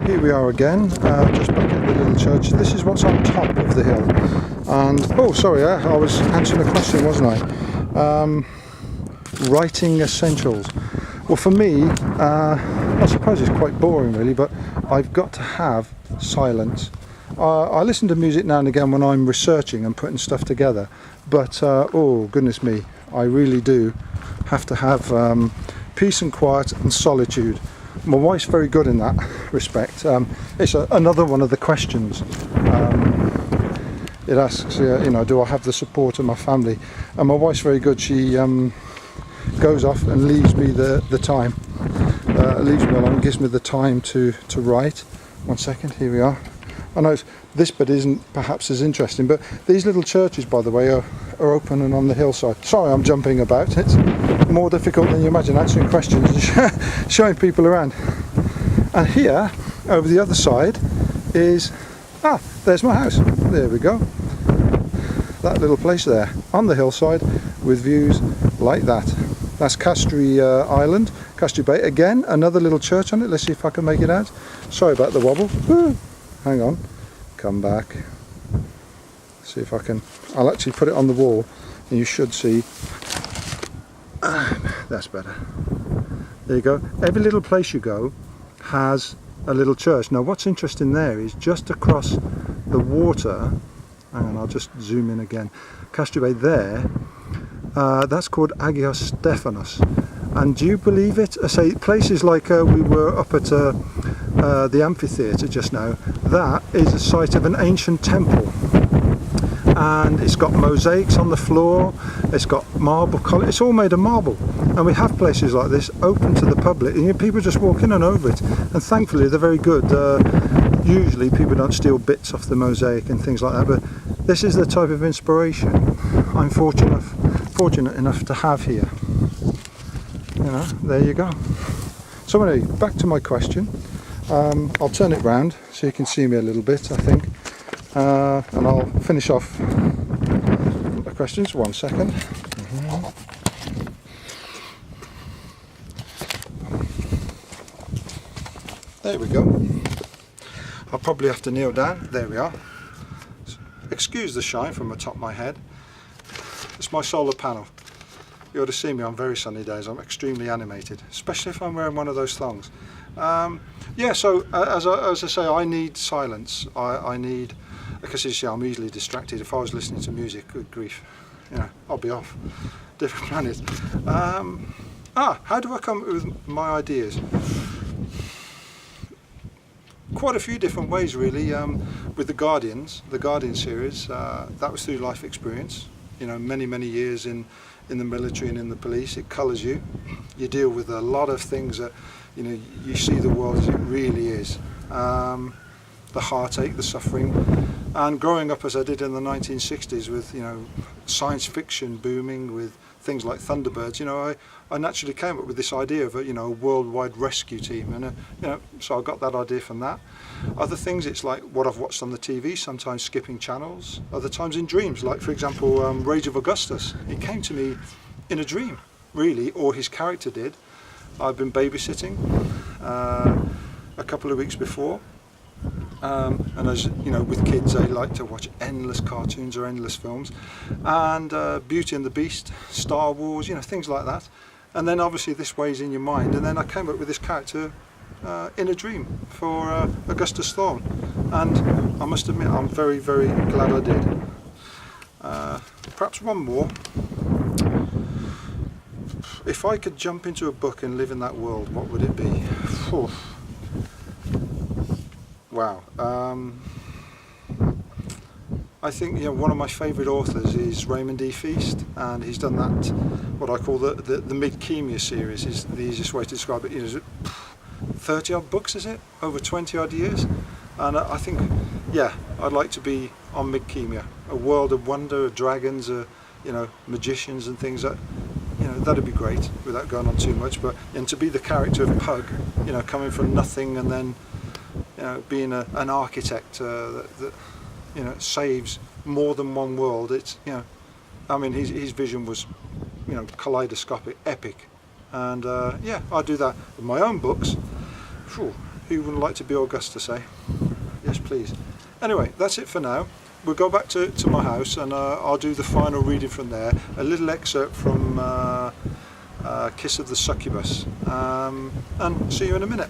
here we are again, just back at the little church. This is what's on top of the hill. And, oh sorry, I was answering a question, wasn't I? Writing essentials. Well, for me, I suppose it's quite boring really, but I've got to have silence. I listen to music now and again when I'm researching and putting stuff together, but oh goodness me, I really do have to have peace and quiet and solitude. My wife's very good in that respect. It's another one of the questions. It asks, you know, do I have the support of my family? And my wife's very good. She goes off and leaves me the time, leaves me alone, gives me the time to write. 1 second, here we are. I know this bit isn't perhaps as interesting, but these little churches, by the way, are open and on the hillside. Sorry, I'm jumping about. It's more difficult than you imagine, answering questions and showing people around. And here, over the other side, is, there's my house. There we go. That little place there, on the hillside, with views like that. That's Castry Island, Castry Bay. Again, another little church on it. Let's see if I can make it out. Sorry about the wobble. Woo. Hang on, come back. See if I can. I'll actually put it on the wall, and you should see. That's better. There you go. Every little place you go has a little church. Now, what's interesting there is just across the water. Hang on, I'll just zoom in again. Castry Bay there. That's called Agios Stephanos. And do you believe it? I say places like we were up at the amphitheatre just now. That is a site of an ancient temple, and it's got mosaics on the floor. It's got marble. It's all made of marble, and we have places like this open to the public. And people just walk in and over it. And thankfully, they're very good. Usually, people don't steal bits off the mosaic and things like that. But this is the type of inspiration I'm fortunate enough to have here. You know, there you go. So anyway, back to my question. I'll turn it round so you can see me a little bit, I think, and I'll finish off the questions. 1 second. There we go. I'll probably have to kneel down. There we are. Excuse the shine from the top of my head. It's my solar panel. You ought to see me on very sunny days. I'm extremely animated, especially if I'm wearing one of those thongs. Yeah, so as I say, I need silence. I need, because you see, I'm easily distracted. If I was listening to music, good grief, you know, I'll be off, different planet. How do I come up with my ideas? Quite a few different ways, really. With the Guardian series, that was through life experience. You know, many years in the military and in the police. It colours you. You deal with a lot of things that, you know, you see the world as it really is. The heartache, the suffering, and growing up as I did in the 1960s with, you know, science fiction booming with things like Thunderbirds. You know, I naturally came up with this idea of a, you know, a worldwide rescue team, and you know, so I got that idea from that. Other things, it's like what I've watched on the TV, sometimes skipping channels, other times in dreams, like for example Rage of Augustus. It came to me in a dream, really, or his character did. I've been babysitting a couple of weeks before, and as you know, with kids they like to watch endless cartoons or endless films, and Beauty and the Beast, Star Wars, you know, things like that. And then obviously this weighs in your mind, and then I came up with this character in a dream for Augustus Thorne, and I must admit I'm very glad I did. Perhaps one more. If I could jump into a book and live in that world, what would it be? Whew. Wow. I think, you know, one of my favourite authors is Raymond E. Feast, and he's done that, what I call the Mid-Chemia series, is the easiest way to describe it. You know, 30 odd books, is it? Over 20 odd years. And I think, yeah, I'd like to be on Mid-Chemia, a world of wonder, of dragons, you know, magicians and things that, you know, that'd be great without going on too much. But and to be the character of Pug, you know, coming from nothing and then, you know, being an architect that you know, saves more than one world. It's, you know, I mean, his vision was, you know, kaleidoscopic, epic, and yeah, I do that with my own books. Whew, Who wouldn't like to be Augustus, eh? Yes, please. Anyway, that's it for now. We'll go back to my house, and I'll do the final reading from there. A little excerpt from Kiss of the Succubus. And see you in a minute.